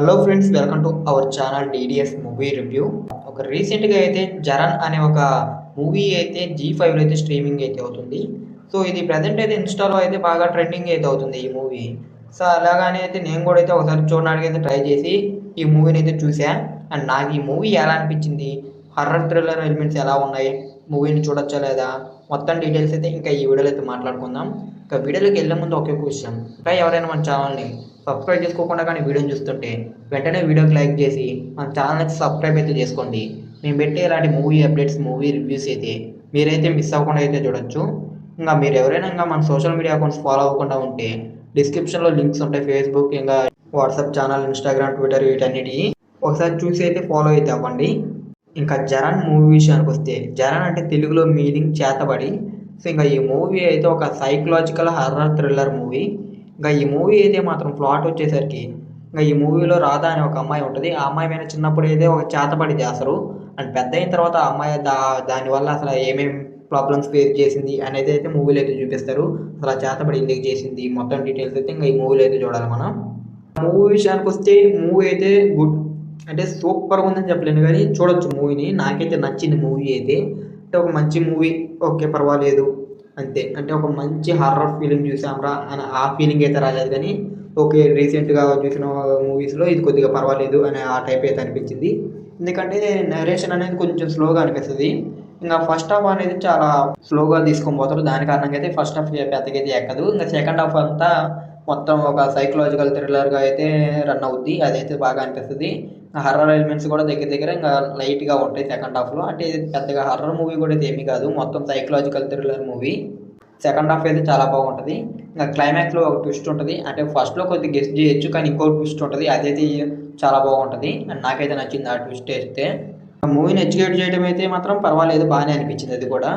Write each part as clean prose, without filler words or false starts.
Hello friends, welcome to our channel DDS movie review. రీసెంట్గా అయితే జరన్ అనే ఒక మూవీ అయితే జీ5లో అయితే స్ట్రీమింగ్ అయితే అవుతుంది. సో ఇది ప్రజెంట్ అయితే ఇన్స్టాలో అయితే బాగా ట్రెండింగ్ అయితే అవుతుంది ఈ మూవీ. సో అలాగానే అయితే నేను కూడా అయితే ఒకసారి చూడడానికి అయితే ట్రై చేసి ఈ మూవీని అయితే చూసా. అండ్ నాకు ఈ మూవీ ఎలా అనిపించింది, హర్రర్ థ్రిల్లర్ ఎలిమెంట్స్ ఎలా ఉన్నాయి, మూవీని చూడొచ్చా లేదా, మొత్తం డీటెయిల్స్ అయితే ఇంకా ఈ వీడియోలో అయితే మాట్లాడుకుందాం. ఇంకా వీడియోలోకి వెళ్ళే ముందు ఒకే క్వశ్చన్, ఇంకా ఎవరైనా మన ఛానల్ని సబ్స్క్రైబ్ చేసుకోకుండా కానీ వీడియోని చూస్తుంటే వెంటనే వీడియోకి లైక్ చేసి మన ఛానల్ అయితే సబ్స్క్రైబ్ అయితే చేసుకోండి. మేము పెట్టే ఇలాంటి మూవీ అప్డేట్స్, మూవీ రివ్యూస్ అయితే మీరైతే మిస్ అవ్వకుండా అయితే చూడొచ్చు. ఇంకా మీరు ఎవరైనా ఇంకా మన సోషల్ మీడియా అకౌంట్స్ ఫాలో అవ్వకుండా ఉంటే డిస్క్రిప్షన్లో లింక్స్ ఉంటాయి. ఫేస్బుక్, ఇంకా వాట్సాప్ ఛానల్, ఇన్స్టాగ్రామ్, ట్విట్టర్, వీటన్నిటి ఒకసారి చూసి అయితే ఫాలో అయితే అవ్వండి. ఇంకా జరన్ మూవీ విషయానికి వస్తే, జరన్ అంటే తెలుగులో మీనింగ్ చేతబడి. సో ఇంకా ఈ మూవీ అయితే ఒక సైకలాజికల్ హర్రర్ థ్రిల్లర్ మూవీ. ఇంకా ఈ మూవీ అయితే మాత్రం ప్లాట్ వచ్చేసరికి, ఇంకా ఈ మూవీలో రాధా అనే ఒక అమ్మాయి ఉంటుంది. ఆ అమ్మాయి మీద చిన్నప్పుడు అయితే ఒక చేతబడి చేస్తారు. అండ్ పెద్ద అయిన తర్వాత ఆ అమ్మాయి దానివల్ల అసలు ఏమేమి ప్రాబ్లమ్స్ ఫేస్ చేసింది అనేది అయితే మూవీలో అయితే చూపిస్తారు. అసలు ఆ చేతబడి ఎందుకు చేసింది, మొత్తం డీటెయిల్స్ అయితే ఇంకా ఈ మూవీలో అయితే చూడాలి మనం. మూవీ విషయానికి వస్తే మూవీ అయితే గుడ్, అంటే సూపర్గా ఉందని చెప్పలేను కానీ చూడొచ్చు మూవీని. నాకైతే నచ్చింది మూవీ అయితే. అంటే ఒక మంచి మూవీ, ఓకే పర్వాలేదు అంతే. అంటే ఒక మంచి హర్రర్ ఫీలింగ్ చూసాంరా అని ఆ ఫీలింగ్ అయితే రాలేదు కానీ, ఓకే రీసెంట్గా చూసిన మూవీస్లో ఇది కొద్దిగా పర్వాలేదు అనే ఆ టైప్ అయితే అనిపించింది. ఎందుకంటే నరేషన్ అనేది కొంచెం స్లోగా అనిపిస్తుంది. ఇంకా ఫస్ట్ హాఫ్ అనేది చాలా స్లోగా తీసుకొని పోతారు. దాని కారణంగా అయితే ఫస్ట్ హాఫ్ పెద్దగా అయితే ఎక్కదు. ఇంకా సెకండ్ హాఫ్ అంతా మొత్తం ఒక సైకలాజికల్ థ్రిల్లర్గా అయితే రన్ అవుద్ది. అదైతే బాగా అనిపిస్తుంది. హర్రర్ ఎలిమెంట్స్ కూడా దగ్గర దగ్గర ఇంకా లైట్గా ఉంటాయి సెకండ్ హాఫ్లో. అంటే ఇది పెద్దగా హర్రర్ మూవీ కూడా అయితే ఏమీ కాదు, మొత్తం psychological thriller movie. Second half అయితే చాలా బాగుంటుంది. ఇంకా క్లైమాక్స్లో ఒక ట్విస్ట్ ఉంటుంది. అంటే ఫస్ట్లో కొద్దిగా గెస్ట్ చేయొచ్చు కానీ ఇంకో ట్విస్ట్ ఉంటుంది, అదైతే చాలా బాగుంటుంది. అండ్ నాకైతే నచ్చింది ఆ ట్విస్ట్ అయితే. మూవీని ఎడ్యుకేట్ చేయడం అయితే మాత్రం పర్వాలేదు, బాగానే అనిపించింది అది కూడా.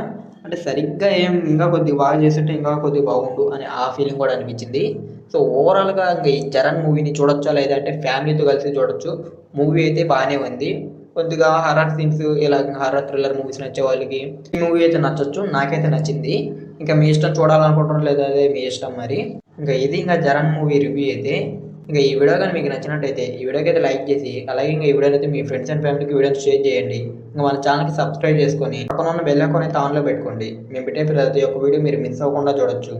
అంటే సరిగ్గా ఏం ఇంకా కొద్దిగా బాగా చేస్తుంటే ఇంకా కొద్దిగా బాగుండు అని ఆ ఫీలింగ్ కూడా అనిపించింది. సో ఓవరాల్గా ఇంకా ఈ జరన్ మూవీని చూడొచ్చా లేదా అంటే ఫ్యామిలీతో కలిసి చూడొచ్చు. మూవీ అయితే బాగానే ఉంది. కొద్దిగా హర్రర్ సీన్స్, ఇలా హర్రర్ థ్రిల్లర్ మూవీస్ నచ్చే వాళ్ళకి ఈ మూవీ అయితే నచ్చొచ్చు. నాకైతే నచ్చింది. ఇంకా మీ ఇష్టం, చూడాలనుకుంటారు లేదా అదే మీ ఇష్టం మరి. ఇంకా ఇది ఇంకా జరన్ మూవీ రివ్యూ అయితే. ఇంకా ఈ వీడియో కానీ మీకు నచ్చినట్టయితే ఈ వీడియోకి అయితే లైక్ చేసి, అలాగే ఇంకా ఈ వీడియోని అయితే మీ ఫ్రెండ్స్ అండ్ ఫ్యామిలీకి వీడియోని షేర్ చేయండి. ఇంకా మన ఛానల్కి సబ్స్క్రైబ్ చేసుకొని పక్కన ఉన్న బెల్ ఐకాన్ అయితే ఆన్లో పెట్టుకోండి. మేము పెట్టే ప్రతి ఒక్క వీడియో మీరు మిస్ అవ్వకుండా చూడొచ్చు.